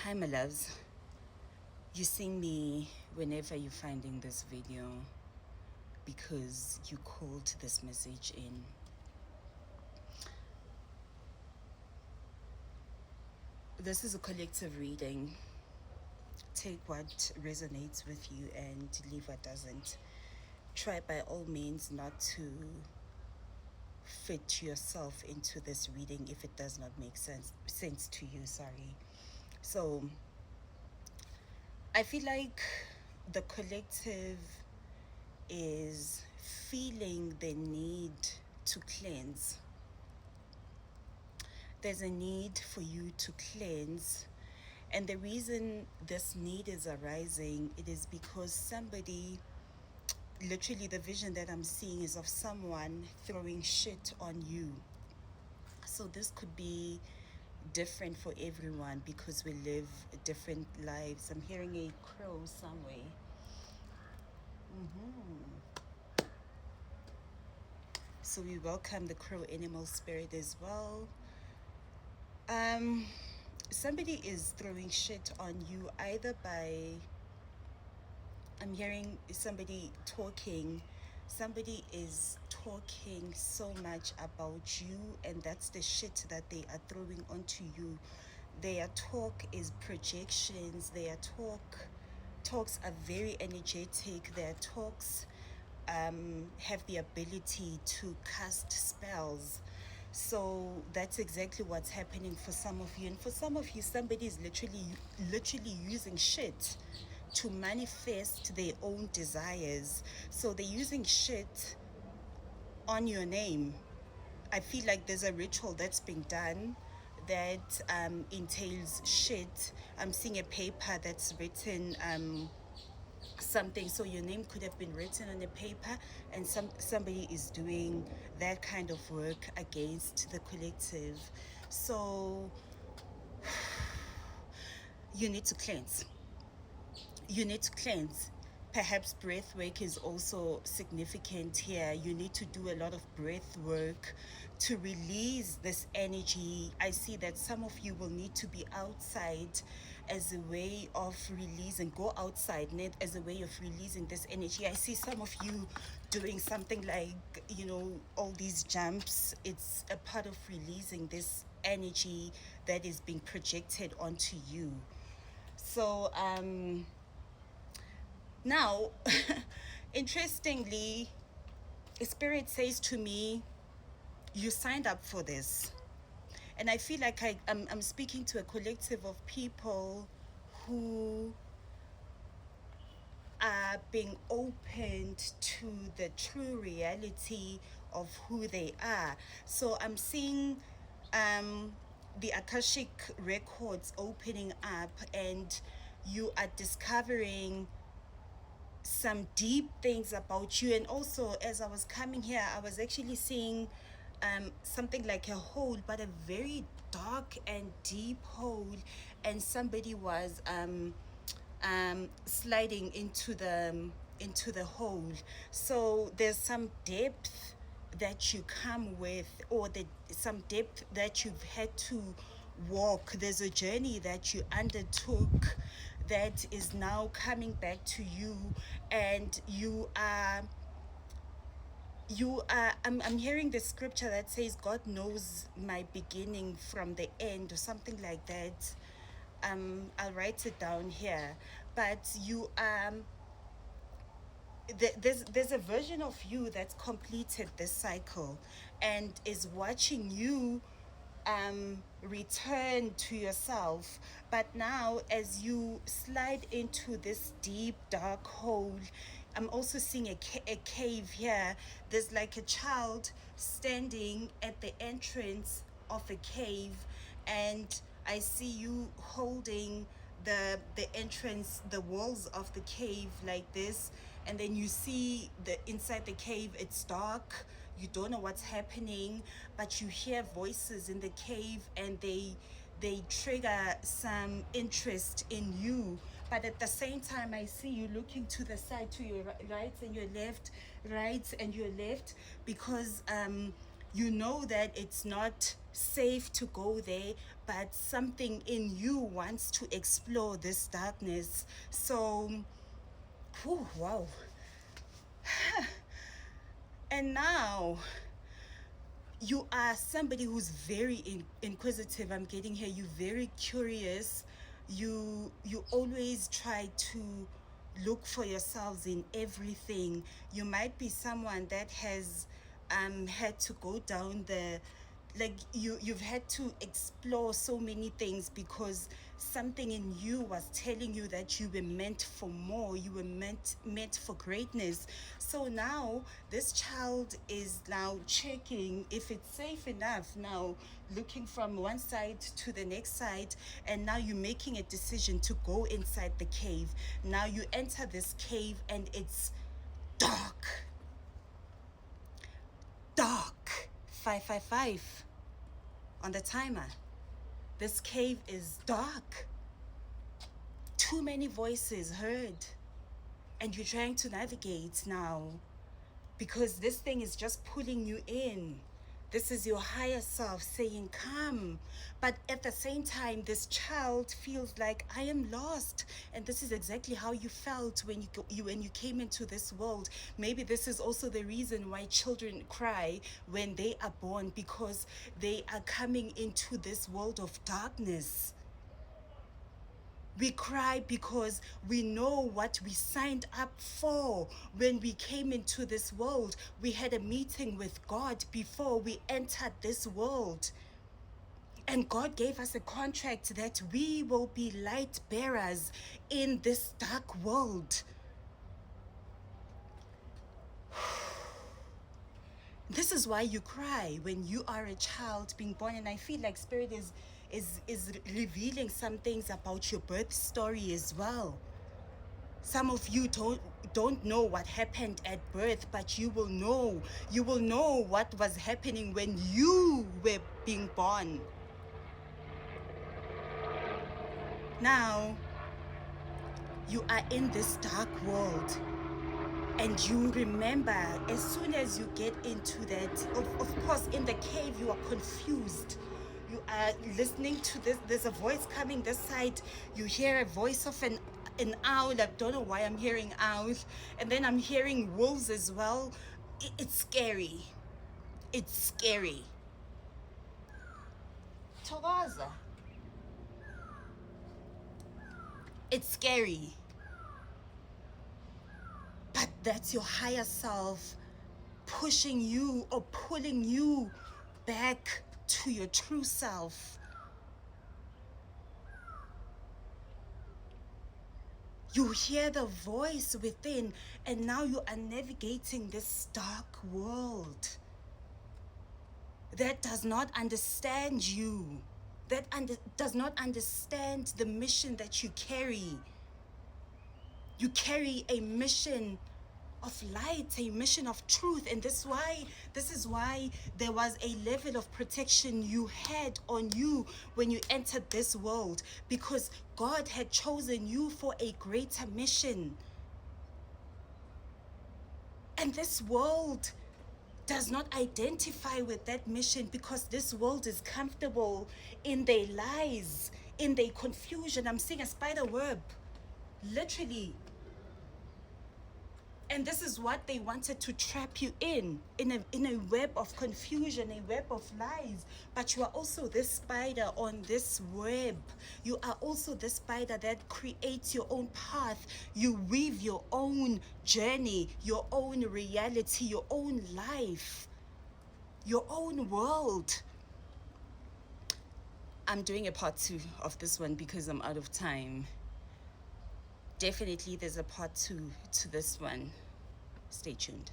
Hi my loves, you see me whenever you're finding this video because you called this message in. This is a collective reading. Take what resonates with you and leave what doesn't. Try by all means not to fit yourself into this reading if it does not make sense to you. So I feel like the collective is feeling the need to cleanse. There's a need for you to cleanse, and the reason this need is arising, it is because somebody, literally the vision that I'm seeing is of someone throwing shit on you. So this could be different for everyone because we live different lives. I'm hearing a crow somewhere. So we welcome the crow animal spirit as well. Somebody is throwing shit on you either by, I'm hearing somebody is talking so much about you, and that's the shit that they are throwing onto you. Their talk is projections. Their talks are very energetic. Their talks have the ability to cast spells. So that's exactly what's happening for some of you. And for some of you, somebody is literally using shit to manifest their own desires. So they're using shit on your name. I feel like there's a ritual that's being done that entails shit. I'm seeing a paper that's written something, so your name could have been written on a paper, and somebody is doing that kind of work against the collective. So you need to cleanse. Perhaps breath work is also significant here. You need to do a lot of breath work to release this energy. I see that some of you will need to be outside as a way of releasing. Go outside, Ned, as a way of releasing this energy. I see some of you doing something like, all these jumps. It's a part of releasing this energy that is being projected onto you. So now, interestingly, Spirit says to me, you signed up for this. And I feel like I'm speaking to a collective of people who are being opened to the true reality of who they are. So I'm seeing the Akashic records opening up, and you are discovering some deep things about you. And also, as I was coming here, I was actually seeing something like a hole, but a very dark and deep hole, and somebody was sliding into the hole. So there's some depth that you come with, or some depth that you've had to walk. There's a journey that you undertook that is now coming back to you, and I'm hearing the scripture that says God knows my beginning from the end, or something like that. I'll write it down here. But there's a version of you that's completed this cycle and is watching you return to yourself. But now, as you slide into this deep dark hole, I'm also seeing a cave here. There's like a child standing at the entrance of a cave, and I see you holding the entrance, the walls of the cave like this, and then you see the inside the cave. It's dark, you don't know what's happening, but you hear voices in the cave, and they trigger some interest in you. But at the same time, I see you looking to the side, to your right and your left, right and your left, because You know that it's not safe to go there, but something in you wants to explore this darkness. So, whew, wow. And now you are somebody who's very inquisitive. I'm getting here. You're very curious. You always try to look for yourselves in everything. You might be someone that has had to go down the, like, you've had to explore so many things because something in you was telling you that you were meant for more, you were meant for greatness. So now this child is now checking if it's safe enough, now looking from one side to the next side, and now you're making a decision to go inside the cave. Now you enter this cave and it's dark. 555 on the timer. This cave is dark. Too many voices heard. And you're trying to navigate now because this thing is just pulling you in. This is your higher self saying, come. But at the same time, this child feels like, I am lost. And this is exactly how you felt when you came into this world. Maybe this is also the reason why children cry when they are born, because they are coming into this world of darkness. We cry because we know what we signed up for when we came into this world. We had a meeting with God before we entered this world. And God gave us a contract that we will be light bearers in this dark world. This is why you cry when you are a child being born. And I feel like Spirit is revealing some things about your birth story as well. Some of you don't know what happened at birth, but you will know what was happening when you were being born. Now you are in this dark world, and you remember, as soon as you get into that, of course, in the cave, you are confused. You are listening to this. There's a voice coming this side. You hear a voice of an owl. I don't know why I'm hearing owls. And then I'm hearing wolves as well. It's scary. It's scary. Togaza. It's scary. But that's your higher self pushing you or pulling you back to your true self. You hear the voice within, and now you are navigating this dark world that does not understand you, that does not understand the mission that you carry. You carry a mission of light, a mission of truth. And this is why there was a level of protection you had on you when you entered this world, because God had chosen you for a greater mission. And this world does not identify with that mission, because this world is comfortable in their lies, in their confusion. I'm seeing a spider web, literally. And this is what they wanted to trap you in a web of confusion, a web of lies. But you are also this spider on this web. You are also the spider that creates your own path. You weave your own journey, your own reality, your own life, your own world. I'm doing a part 2 of this one because I'm out of time. Definitely there's a part 2 to this one. Stay tuned.